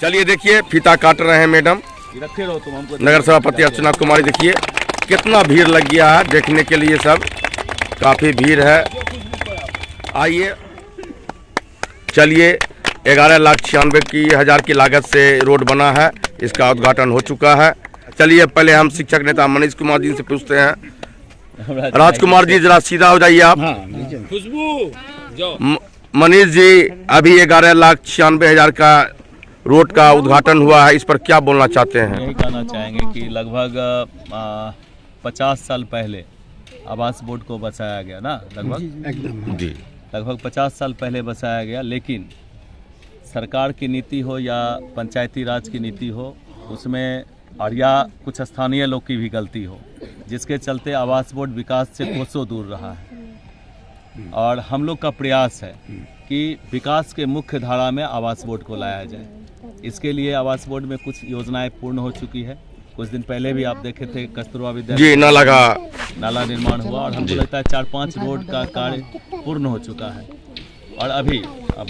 चलिए देखिए फीता काट रहे हैं मैडम नगर सभापति अर्चना कुमारी। देखिए कितना भीड़ लग गया है देखने के लिए, सब काफ़ी भीड़ है। आइए चलिए 11,96,000 की लागत से रोड बना है, इसका उद्घाटन हो चुका है। चलिए पहले हम शिक्षक नेता मनीष कुमार जी से पूछते हैं। राजकुमार जी जरा सीधा हो जाइए आप। मनीष जी, अभी 11,96,000 का रोड का उद्घाटन हुआ है, इस पर क्या बोलना चाहते हैं? यही कहना चाहेंगे कि लगभग 50 साल पहले आवास बोर्ड को बसाया गया ना, लगभग जी लगभग 50 साल पहले बसाया गया। लेकिन सरकार की नीति हो या पंचायती राज की नीति हो, उसमें और या कुछ स्थानीय लोग की भी गलती हो, जिसके चलते आवास बोर्ड विकास से कोसों दूर रहा है। और हम लोग का प्रयास है कि विकास के मुख्य धारा में आवास बोर्ड को लाया जाए। इसके लिए आवास बोर्ड में कुछ योजनाएं पूर्ण हो चुकी है। कुछ दिन पहले भी आप देखे थे कस्तूरबा विद्यालय जी नाला निर्माण हुआ और हमको लगता है 4-5 रोड का कार्य पूर्ण हो चुका है। और अभी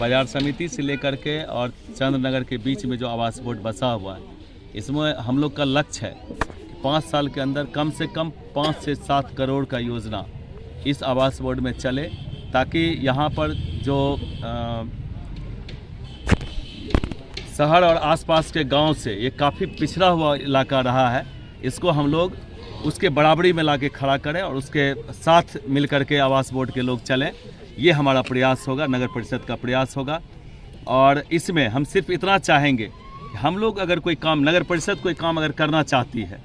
बाजार समिति से लेकर के और चंद्रनगर के बीच में जो आवास बोर्ड बसा हुआ है, इसमें हम लोग का लक्ष्य है कि 5 साल के अंदर कम से कम 5 से 7 करोड़ का योजना इस आवास बोर्ड में चले, ताकि यहाँ पर जो शहर और आसपास के गांव से ये काफ़ी पिछड़ा हुआ इलाका रहा है, इसको हम लोग उसके बराबरी में लाके खड़ा करें और उसके साथ मिलकर के आवास बोर्ड के लोग चलें। ये हमारा प्रयास होगा, नगर परिषद का प्रयास होगा। और इसमें हम सिर्फ इतना चाहेंगे, हम लोग अगर कोई काम, नगर परिषद कोई काम अगर करना चाहती है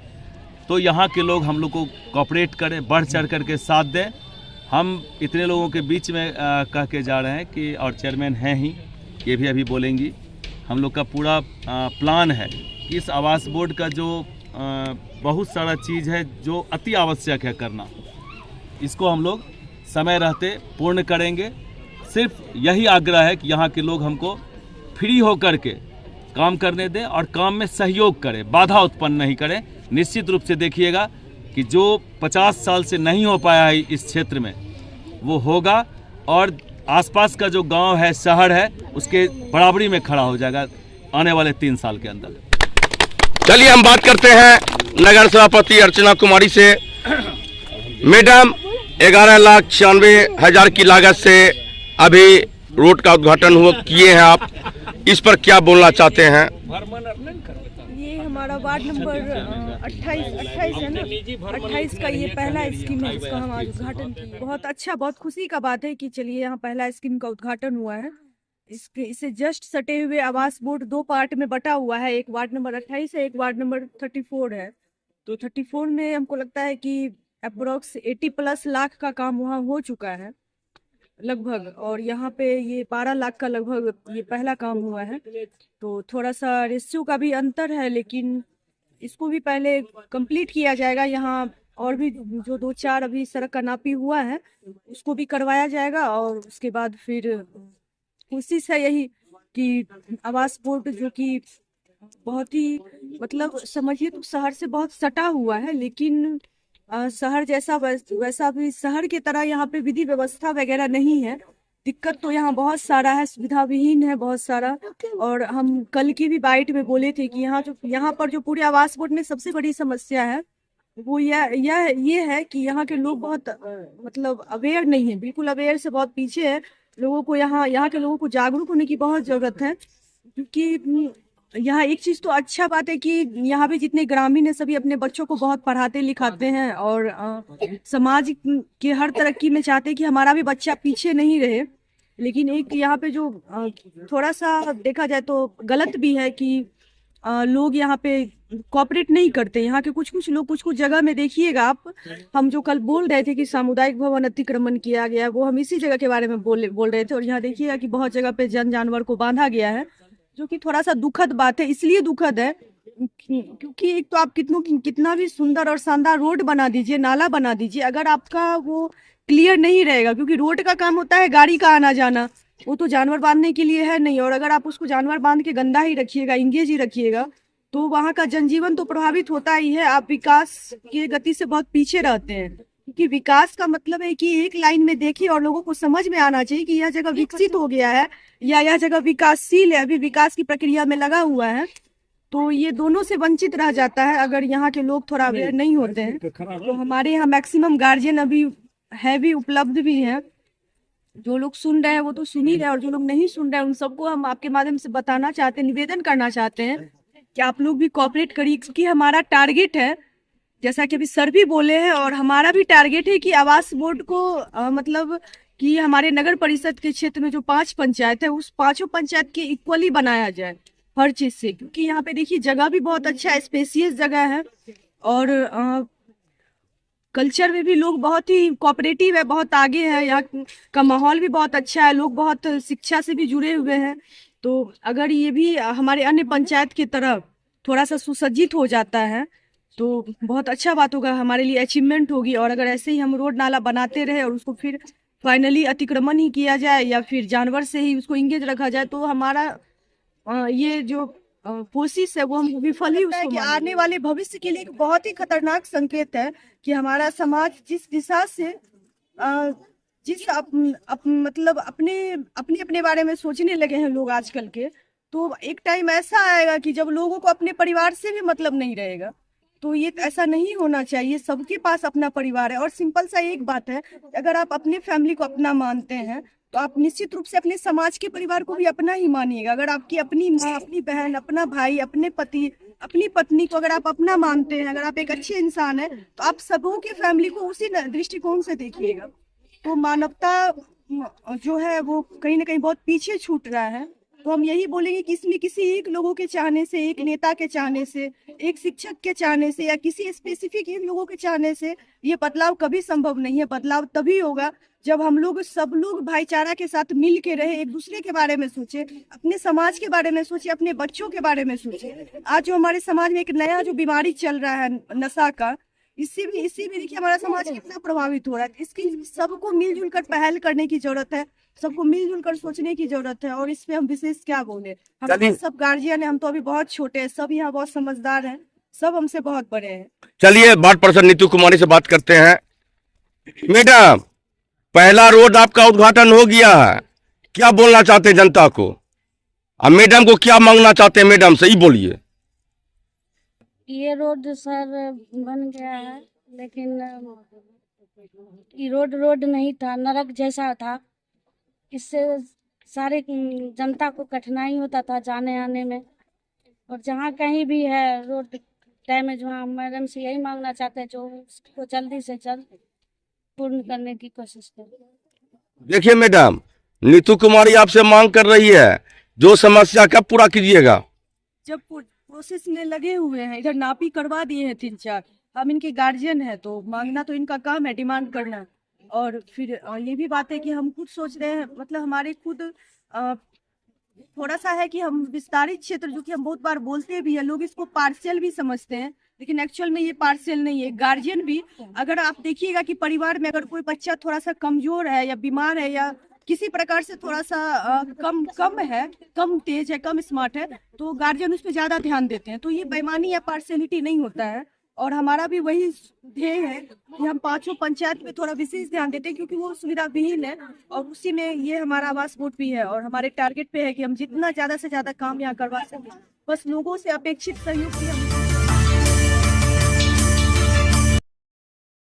तो यहाँ के लोग हम लोग को कोऑपरेट करें, बढ़ चढ़ करके साथ दें। हम इतने लोगों के बीच में कह के जा रहे हैं कि, और चेयरमैन हैं ही, ये भी अभी बोलेंगी, हम लोग का पूरा प्लान है कि इस आवास बोर्ड का जो बहुत सारा चीज़ है जो अति आवश्यक है करना, इसको हम लोग समय रहते पूर्ण करेंगे। सिर्फ यही आग्रह है कि यहाँ के लोग हमको फ्री होकर के काम करने दें और काम में सहयोग करें, बाधा उत्पन्न नहीं करें। निश्चित रूप से देखिएगा कि जो 50 साल से नहीं हो पाया है इस क्षेत्र में, वो होगा और आसपास का जो गांव है, शहर है, उसके बराबरी में खड़ा हो जाएगा आने वाले 3 साल के अंदर। चलिए हम बात करते हैं नगर सभापति अर्चना कुमारी से। मैडम 11,96,000 की लागत से अभी रोड का उद्घाटन हुआ किए हैं आप, इस पर क्या बोलना चाहते हैं? ये हमारा वार्ड नंबर 28 है ना, 28 का ये पहला स्कीम है जिसका हम आज उद्घाटन किए। बहुत अच्छा, बहुत खुशी का बात है कि चलिए यहाँ पहला स्कीम का उद्घाटन हुआ है। इसे जस्ट सटे हुए आवास बोर्ड 2 पार्ट में बटा हुआ है, एक वार्ड नंबर 28 है, एक वार्ड नंबर 34 है। तो 34 में हमको लगता है कि अप्रोक्स 80+ लाख का काम वहाँ हो चुका है लगभग, और यहाँ पे ये 12 लाख का लगभग ये पहला काम हुआ है। तो थोड़ा सा रेशियो का भी अंतर है, लेकिन इसको भी पहले कंप्लीट किया जाएगा। यहाँ और भी जो 2-4 अभी सड़क का नापी हुआ है उसको भी करवाया जाएगा, और उसके बाद फिर कोशिश है यही कि आवास बोर्ड जो कि बहुत ही मतलब समझिए तो शहर से बहुत सटा हुआ है, लेकिन शहर जैसा वैसा भी शहर की तरह यहाँ पे विधि व्यवस्था वगैरह नहीं है। दिक्कत तो यहाँ बहुत सारा है, सुविधा विहीन है बहुत सारा। और हम कल की भी बाइट में बोले थे कि यहाँ पर जो पूरे आवास बोर्ड में सबसे बड़ी समस्या है वो ये है कि यहाँ के लोग बहुत मतलब अवेयर नहीं है, बिल्कुल अवेयर से बहुत पीछे है। लोगों को यहाँ के लोगों को जागरूक होने की बहुत जरूरत है, क्योंकि यहाँ एक चीज तो अच्छा बात है कि यहाँ पे जितने ग्रामीण है सभी अपने बच्चों को बहुत पढ़ाते लिखाते हैं और समाज के हर तरक्की में चाहते हैं कि हमारा भी बच्चा पीछे नहीं रहे। लेकिन एक यहाँ पे जो थोड़ा सा देखा जाए तो गलत भी है कि लोग यहाँ पे कोऑपरेट नहीं करते। यहाँ के कुछ लोग कुछ जगह में देखिएगा आप, हम जो कल बोल रहे थे कि सामुदायिक भवन अतिक्रमण किया गया, वो हम इसी जगह के बारे में बोल रहे थे। और यहाँ देखिएगा कि बहुत जगह पे जानवर को बांधा गया है, जो कि थोड़ा सा दुखद बात है। इसलिए दुखद है क्योंकि एक तो आप कितना भी सुंदर और शानदार रोड बना दीजिए, नाला बना दीजिए, अगर आपका वो क्लियर नहीं रहेगा, क्योंकि रोड का काम होता है गाड़ी का आना जाना, वो तो जानवर बांधने के लिए है नहीं। और अगर आप उसको जानवर बांध के गंदा ही रखिएगा, इंगेज ही रखिएगा, तो वहाँ का जनजीवन तो प्रभावित होता ही है। आप विकास की गति से बहुत पीछे रहते हैं। क्योंकि विकास का मतलब है कि एक लाइन में देखिए और लोगों को समझ में आना चाहिए कि यह जगह विकसित हो गया है या यह जगह विकासशील है, अभी विकास की प्रक्रिया में लगा हुआ है। तो ये दोनों से वंचित रह जाता है अगर यहाँ के लोग थोड़ा अवेयर नहीं होते हैं। तो हमारे यहाँ मैक्सिमम गार्जियन अभी है भी, उपलब्ध भी है। जो लोग सुन रहे हैं वो तो सुन ही रहे हैं, और जो लोग नहीं सुन रहे हैं उन सबको हम आपके माध्यम से बताना चाहते हैं, निवेदन करना चाहते हैं कि आप लोग भी कोऑपरेट करिए, क्योंकि हमारा टारगेट है, जैसा कि अभी सर भी बोले हैं, और हमारा भी टारगेट है कि आवास बोर्ड को मतलब कि हमारे नगर परिषद के क्षेत्र में जो 5 पंचायत है उस 5 पंचायत के इक्वली बनाया जाए हर चीज से। क्योंकि यहाँ पे देखिए जगह भी बहुत अच्छा है, स्पेसियस जगह है, और कल्चर में भी लोग बहुत ही कोऑपरेटिव है, बहुत आगे है। यहाँ का माहौल भी बहुत अच्छा है, लोग बहुत शिक्षा से भी जुड़े हुए हैं। तो अगर ये भी हमारे अन्य पंचायत की तरफ थोड़ा सा सुसज्जित हो जाता है तो बहुत अच्छा बात होगा, हमारे लिए अचीवमेंट होगी। और अगर ऐसे ही हम रोड नाला बनाते रहे और उसको फिर फाइनली अतिक्रमण ही किया जाए या फिर जानवर से ही उसको इंगेज रखा जाए तो हमारा ये जो कोशिश है वो हम विफल ही उसको कि आने वाले भविष्य के लिए एक बहुत ही खतरनाक संकेत है कि हमारा समाज जिस दिशा से जिस मतलब अपने अपने बारे में सोचने लगे हैं लोग आजकल के, तो एक टाइम ऐसा आएगा कि जब लोगों को अपने परिवार से भी मतलब नहीं रहेगा। तो ये ऐसा नहीं होना चाहिए, सबके पास अपना परिवार है। और सिंपल सा एक बात है, अगर आप अपने फैमिली को अपना मानते हैं तो आप निश्चित रूप से अपने समाज के परिवार को भी अपना ही मानिएगा। अगर आपकी अपनी माँ, अपनी बहन, अपना भाई, अपने पति, अपनी पत्नी को अगर आप अपना मानते हैं, अगर आप एक अच्छे इंसान हैं, तो आप सबों के फैमिली को उसी दृष्टिकोण से देखिएगा। तो मानवता जो है वो कहीं ना कहीं बहुत पीछे छूट रहा है। तो हम यही बोलेंगे कि इसमें किसी एक लोगों के चाहने से, एक नेता के चाहने से, एक शिक्षक के चाहने से या किसी स्पेसिफिक एक लोगों के चाहने से ये बदलाव कभी संभव नहीं है। बदलाव तभी होगा जब हम लोग सब लोग भाईचारा के साथ मिल के रहे, एक दूसरे के बारे में सोचे, अपने समाज के बारे में सोचे, अपने बच्चों के बारे में सोचे। आज जो हमारे समाज में एक नया जो बीमारी चल रहा है नशा का, इससे भी देखिए हमारा समाज कितना प्रभावित हो रहा है। इसकी सबको मिलजुल कर पहल करने की जरूरत है, सबको मिलजुल कर सोचने की जरूरत है। और इस पे हम विशेष क्या बोले, हम सब गार्जियन है, हम तो अभी बहुत छोटे हैं, सब यहाँ बहुत समझदार हैं, सब हमसे बहुत बड़े हैं। चलिए वार्ड पार्षद नीतू कुमारी से बात करते हैं। मैडम, पहला रोड आपका उद्घाटन हो गया है, क्या बोलना चाहते हैं जनता को? अब मैडम को क्या मांगना चाहते हैं, मैडम से ही बोलिए। ये रोड सर बन गया है, लेकिन ये रोड नहीं था, नरक जैसा था। इससे सारे जनता को कठिनाई होता था जाने आने में। और जहाँ कहीं भी है रोड डैमेज, वहाँ मैडम से यही मांगना चाहते हैं जो उसको जल्दी से जल्द पूर्ण करने की कोशिश करें। देखिए मैडम, नीतू कुमारी आपसे मांग कर रही है, जो समस्या कब पूरा कीजिएगा? जब प्रोसेस में लगे हुए हैं, इधर नापी करवा दिए हैं 3-4, हम इनके गार्जियन हैं तो मांगना तो इनका काम है, डिमांड करना। और फिर ये भी बात है कि हम खुद सोच रहे हैं, मतलब हमारे खुद थोड़ा सा है कि हम विस्तारित क्षेत्र, जो कि हम बहुत बार बोलते भी हैं, लोग इसको पार्शियल भी समझते हैं, लेकिन एक्चुअल में ये पार्शियल नहीं है। गार्जियन भी, अगर आप देखिएगा कि परिवार में अगर कोई बच्चा थोड़ा सा कमजोर है या बीमार है या किसी प्रकार से थोड़ा सा कम है, कम तेज है, कम स्मार्ट है, तो गार्जियन उस पर ज्यादा ध्यान देते हैं। तो ये बेईमानी या पार्शियलिटी नहीं होता है। और हमारा भी वही ध्येय है कि हम 5 पंचायत में थोड़ा विशेष ध्यान देते हैं, क्योंकि वो सुविधा विहीन है और उसी में ये हमारा आवास बोर्ड भी है। और हमारे टारगेट पे है कि हम जितना ज्यादा से ज्यादा काम यहाँ करवा सकें, बस लोगों से अपेक्षित सहयोग की हम